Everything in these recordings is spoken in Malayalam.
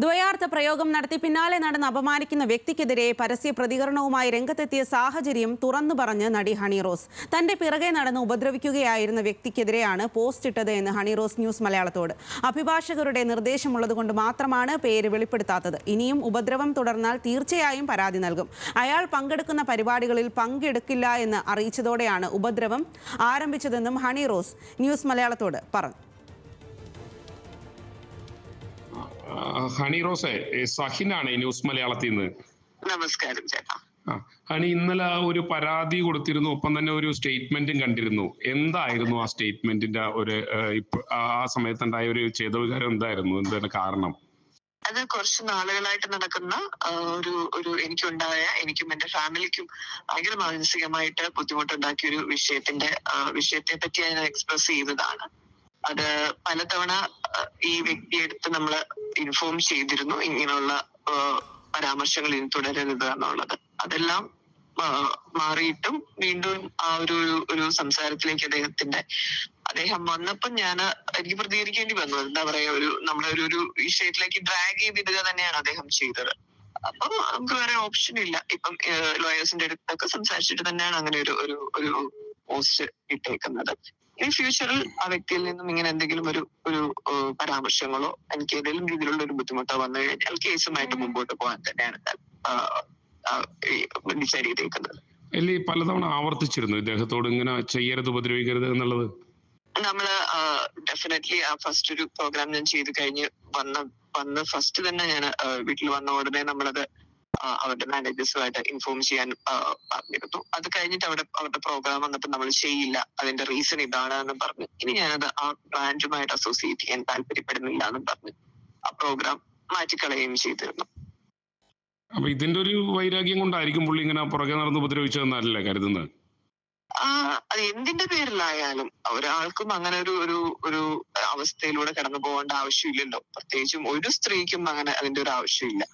ദ്വയാർത്ഥ പ്രയോഗം നടത്തി പിന്നാലെ നടന്ന് അപമാനിക്കുന്ന വ്യക്തിക്കെതിരെ പരസ്യ പ്രതികരണവുമായി രംഗത്തെത്തിയ സാഹചര്യം തുറന്നു പറഞ്ഞ് നടി ഹണി റോസ്. തന്റെ പിറകെ നടന്ന് ഉപദ്രവിക്കുകയായിരുന്ന വ്യക്തിക്കെതിരെയാണ് പോസ്റ്റ് ഇട്ടത് എന്ന് ഹണി റോസ് ന്യൂസ് മലയാളത്തോട്. അഭിഭാഷകരുടെ നിർദ്ദേശമുള്ളതുകൊണ്ട് മാത്രമാണ് പേര് വെളിപ്പെടുത്താത്തത്. ഇനിയും ഉപദ്രവം തുടർന്നാൽ തീർച്ചയായും പരാതി നൽകും. അയാൾ പങ്കെടുക്കുന്ന പരിപാടികളിൽ പങ്കെടുക്കില്ല എന്ന് അറിയിച്ചതോടെയാണ് ഉപദ്രവം ആരംഭിച്ചതെന്നും ഹണി റോസ് ന്യൂസ് മലയാളത്തോട് പറഞ്ഞു. ഹണി റോസെ, സഹിനാണ് ന്യൂസ് മലയാളത്തിൽ നിന്ന്. നമസ്കാരം ചേട്ടാ. ഹണി, ഇന്നലെ ഒരു പരാതി കൊടുത്തിരുന്നു, ഒപ്പം തന്നെ ഒരു സ്റ്റേറ്റ്മെന്റും കണ്ടിരുന്നു. എന്തായിരുന്നു ആ സ്റ്റേറ്റ്മെന്റിന്റെ ആ സമയത്തുണ്ടായ ഒരു ചേതോവികാരം എന്തായിരുന്നു? എന്താണ് കാരണം? അത് കുറച്ച് നാളുകളായിട്ട് നടക്കുന്ന എനിക്കും എന്റെ ഫാമിലിക്കും ഭയങ്കര മാനസികമായിട്ട് ബുദ്ധിമുട്ടുണ്ടാക്കിയ ഒരു വിഷയത്തെ പറ്റി ഞാൻ എക്സ്പ്രസ് ചെയ്തതാണ്. അത് പലതവണ ഈ വ്യക്തിയെടുത്ത് നമ്മൾ ഇൻഫോം ചെയ്തിരുന്നു, ഇങ്ങനെയുള്ള പരാമർശങ്ങൾ ഇനി തുടരരുത് എന്നുള്ളത്. അതെല്ലാം മാറിയിട്ടും വീണ്ടും ആ ഒരു സംസാരത്തിലേക്ക് അദ്ദേഹം വന്നപ്പോൾ എനിക്ക് പ്രതികരിക്കേണ്ടി വന്നു. എന്താ പറയാ, നമ്മളെ ഒരു വിഷയത്തിലേക്ക് ഡ്രാഗ് ചെയ്തിടുക തന്നെയാണ് അദ്ദേഹം ചെയ്തത്. അപ്പം നമുക്ക് വേറെ ഓപ്ഷൻ ഇല്ല. ഇപ്പം ലോയേഴ്സിന്റെ അടുത്തൊക്കെ സംസാരിച്ചിട്ട് തന്നെയാണ് അങ്ങനെ ഒരു പോസ്റ്റ് ഇട്ടേക്കുന്നത്. ഇനി ഫ്യൂച്ചറിൽ ആ വ്യക്തിയിൽ നിന്നും ഇങ്ങനെ എന്തെങ്കിലും ഒരു പരാമർശങ്ങളോ എനിക്ക് ഏതെങ്കിലും രീതിയിലുള്ള ഒരു ബുദ്ധിമുട്ടോ വന്നു കഴിഞ്ഞാൽ കേസുമായിട്ട് മുമ്പോട്ട് പോകാൻ തന്നെയാണ് ഡിസൈഡ് ചെയ്തേക്കുന്നത്. പലതവണ ആവർത്തിച്ചിരുന്നു ഇദ്ദേഹത്തോട് ഇങ്ങനെ ചെയ്യരുത്, ഉപദ്രവിക്കരുത് എന്നുള്ളത്. നമ്മള് ഡെഫിനറ്റ്ലി ആ ഫസ്റ്റ് ഒരു പ്രോഗ്രാം ഞാൻ ചെയ്ത് കഴിഞ്ഞ് വന്ന് ഫസ്റ്റ് തന്നെ ഞാൻ വീട്ടിൽ വന്ന ഉടനെ നമ്മളത് അവരുടെ മാനേജേഴ്സുമായിട്ട് ഇൻഫോം ചെയ്യാൻ പറഞ്ഞിരുന്നു. അത് കഴിഞ്ഞിട്ട് അവരുടെ പ്രോഗ്രാം വന്നപ്പോൾ നമ്മൾ ചെയ്യില്ല, അതിന്റെ റീസൺ ഇതാണ് എന്ന് പറഞ്ഞു. ഇനി ഞാനത് ആ ബ്രാൻഡുമായിട്ട് അസോസിയേറ്റ് ചെയ്യാൻ താല്പര്യപ്പെടുന്നില്ല എന്ന് പറഞ്ഞു ആ പ്രോഗ്രാം മാറ്റിക്കളയുകയും ചെയ്തിരുന്നു. അപ്പൊ ഇതിന്റെ ഒരു വൈരാഗ്യം കൊണ്ടായിരിക്കും പുള്ളി ഇങ്ങനെ പുറകെ നടന്ന് ഉപദ്രവിച്ചതെന്നല്ലേ കരുതുന്നത്? അത് എന്തിന്റെ പേരിലായാലും ഒരാൾക്കും അങ്ങനെ ഒരു അവസ്ഥയിലൂടെ കടന്നു പോകേണ്ട ആവശ്യമില്ലല്ലോ. പ്രത്യേകിച്ചും ഒരു സ്ത്രീക്കും അങ്ങനെ അതിന്റെ ഒരു ആവശ്യമില്ല.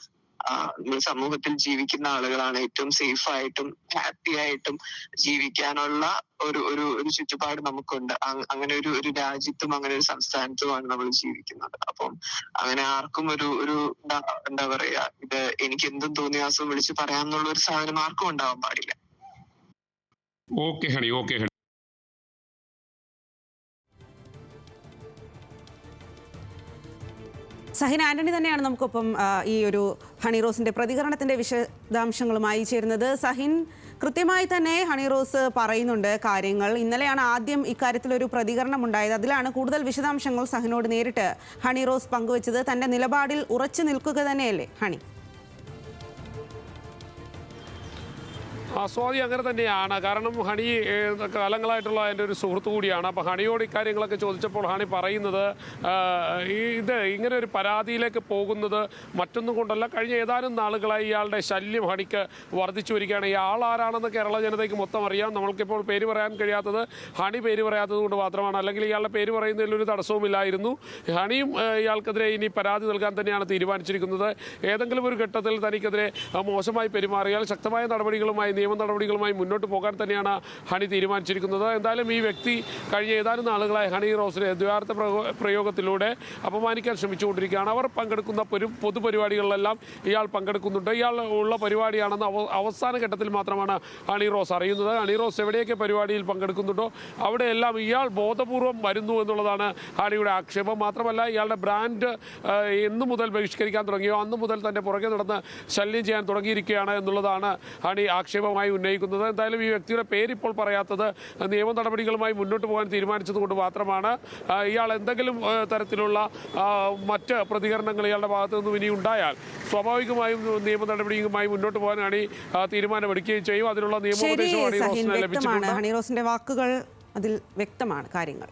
നമ്മൾ സമൂഹത്തിൽ ജീവിക്കുന്ന ആളുകളാണ്. ഏറ്റവും സേഫ് ആയിട്ടും ഹാപ്പി ആയിട്ടും ജീവിക്കാനുള്ള ഒരു ചുറ്റുപാട് നമുക്കുണ്ട്. അങ്ങനെ ഒരു രാജ്യത്തും അങ്ങനെ ഒരു സംസ്ഥാനത്തുമാണ് നമ്മൾ ജീവിക്കുന്നത്. അപ്പം അങ്ങനെ ആർക്കും എന്താ പറയാ, ഇത് എനിക്ക് എന്തും തോന്നിയ ദിവസം വിളിച്ച് പറയാമെന്നുള്ള ഒരു സാധനം ആർക്കും ഉണ്ടാവാൻ പാടില്ല. Okay honey, okay honey. Sahin Antony തന്നെയാണ് നമുക്കൊപ്പം ഈ ഒരു ഹണി റോസിന്റെ പ്രതികരണത്തിന്റെ വിശദാംശങ്ങളുമായി ചേരുന്നത്. സഹിൻ, കൃത്യമായി തന്നെ ഹണി റോസ് പറയുന്നുണ്ട് കാര്യങ്ങൾ. ഇന്നലെയാണ് ആദ്യം ഇക്കാര്യത്തിലൊരു പ്രതികരണം ഉണ്ടായത്. അതിലാണ് കൂടുതൽ വിശദാംശങ്ങൾ സഹിനോട് നേരിട്ട് ഹണി റോസ് പങ്കുവച്ചത്. തന്റെ നിലപാടിൽ ഉറച്ചു നിൽക്കുക തന്നെയല്ലേ ഹണി? സ്വാതി, അങ്ങനെ തന്നെയാണ്. കാരണം ഹണി കാലങ്ങളായിട്ടുള്ള എൻ്റെ ഒരു സുഹൃത്തു കൂടിയാണ്. അപ്പോൾ ഹണിയോട് ഇക്കാര്യങ്ങളൊക്കെ ചോദിച്ചപ്പോൾ ഹണി പറയുന്നത് ഇത് ഇങ്ങനെ ഒരു പരാതിയിലേക്ക് പോകുന്നത് മറ്റൊന്നും കൊണ്ടല്ല, കഴിഞ്ഞ ഏതാനും നാളുകളായി ഇയാളുടെ ശല്യം ഹണിക്ക് വർദ്ധിച്ചു വരികയാണ്. ഈ ആളാരാണെന്ന് കേരള ജനതയ്ക്ക് മൊത്തം അറിയാം. നമ്മൾക്കിപ്പോൾ പേര് പറയാൻ കഴിയാത്തത് ഹണി പേര് പറയാത്തത് കൊണ്ട് മാത്രമാണ്. അല്ലെങ്കിൽ ഇയാളുടെ പേര് പറയുന്നതിലൊരു തടസ്സവുമില്ലായിരുന്നു. ഹണിയും ഇയാൾക്കെതിരെ ഇനി പരാതി നൽകാൻ തന്നെയാണ് തീരുമാനിച്ചിരിക്കുന്നത്. ഏതെങ്കിലും ഒരു ഘട്ടത്തിൽ തനിക്കെതിരെ മോശമായി പെരുമാറിയാൽ ശക്തമായ നിയമ നടപടികളുമായി മുന്നോട്ട് പോകാൻ തന്നെയാണ് ഹണി തീരുമാനിച്ചിരിക്കുന്നത്. എന്തായാലും ഈ വ്യക്തി കഴിഞ്ഞ ഏതാനും നാളുകളായി ഹണി റോസിനെ ദ്വയാർത്ഥ പ്രയോഗത്തിലൂടെ അപമാനിക്കാൻ ശ്രമിച്ചുകൊണ്ടിരിക്കുകയാണ്. അവർ പങ്കെടുക്കുന്ന പൊതുപരിപാടികളിലെല്ലാം ഇയാൾ പങ്കെടുക്കുന്നുണ്ട്. ഇയാൾ ഉള്ള പരിപാടിയാണെന്ന് അവസാന ഘട്ടത്തിൽ മാത്രമാണ് ഹണി റോസ് അറിയുന്നത്. ഹണി റോസ് എവിടെയൊക്കെ പരിപാടിയിൽ പങ്കെടുക്കുന്നുണ്ടോ അവിടെയെല്ലാം ഇയാൾ ബോധപൂർവം വരുന്നു എന്നുള്ളതാണ് ഹണിയുടെ ആക്ഷേപം. മാത്രമല്ല, ഇയാളുടെ ബ്രാൻഡ് എന്നു മുതൽ ബഹിഷ്കരിക്കാൻ തുടങ്ങിയോ അന്നു മുതൽ തൻ്റെ പുറകെ നടന്ന് ശല്യം ചെയ്യാൻ തുടങ്ങിയിരിക്കുകയാണ് എന്നുള്ളതാണ് ഹണി ആക്ഷേപമായി ഉന്നയിക്കുന്നത്. എന്തായാലും ഈ വ്യക്തിയുടെ പേരിപ്പോൾ പറയാത്തത് നിയമ നടപടികളുമായി മുന്നോട്ട് പോകാൻ തീരുമാനിച്ചതുകൊണ്ട് മാത്രമാണ്. ഇയാൾ എന്തെങ്കിലും തരത്തിലുള്ള മറ്റ് പ്രതികരണങ്ങൾ ഇയാളുടെ ഭാഗത്തു നിന്നും ഇനി ഉണ്ടായാൽ സ്വാഭാവികമായും നിയമ നടപടിയുമായി മുന്നോട്ട് പോകാനാണ് തീരുമാനമെടുക്കുകയും ചെയ്യും. അതിനുള്ള നിയമോപദേശമാണ് ഹണി റോസിന്റെ വാക്കുകൾ അതിൽ വ്യക്തമാണ് കാര്യങ്ങൾ.